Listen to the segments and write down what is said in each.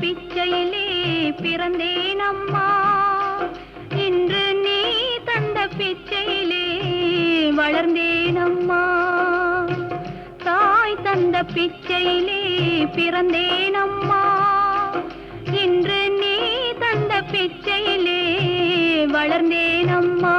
பிச்சையிலே பிறந்தேன் அம்மா. இன்று நீ தந்த பிச்சையிலே வளர்ந்தேன் அம்மா. தாய் தந்த பிச்சையிலே பிறந்தேன் அம்மா. இன்று நீ தந்த பிச்சையிலே வளர்ந்தேன் அம்மா.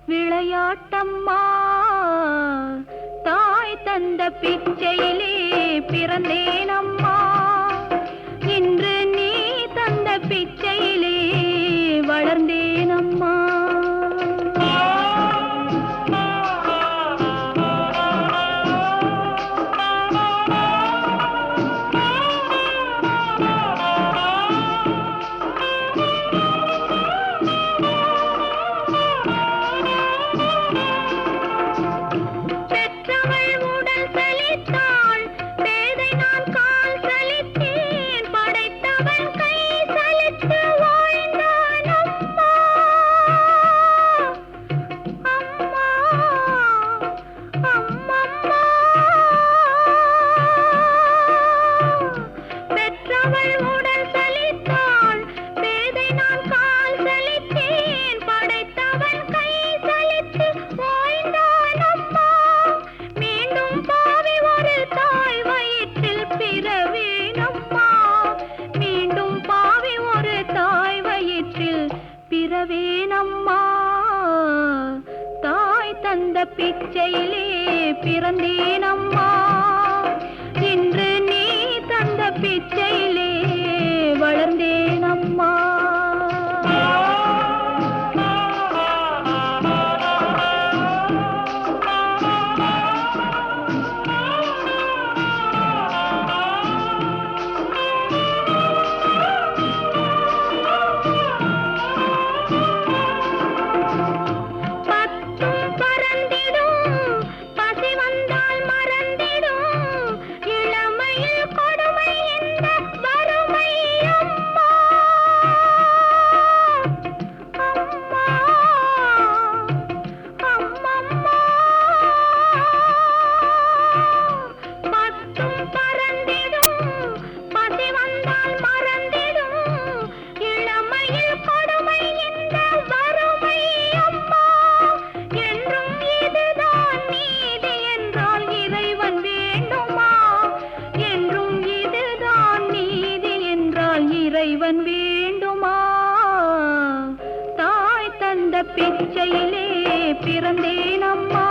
விளையாட்டம்மா தாய் தந்த பிச்சையிலே பிறந்தேன் அம்மா. இன்று நீ தந்த பிச்சையிலே வளர்ந்தேன் அம்மா. பிறவேனம்மா தாய் தந்த பிச்சையிலே பிறந்தேன் அம்மா. இன்று நீ தந்த பிச்சையிலே வளர்ந்தேன் அம்மா. இறைவன் வேண்டுமா தாய் தந்த பிச்சையிலே பிறந்தேன் அம்மா.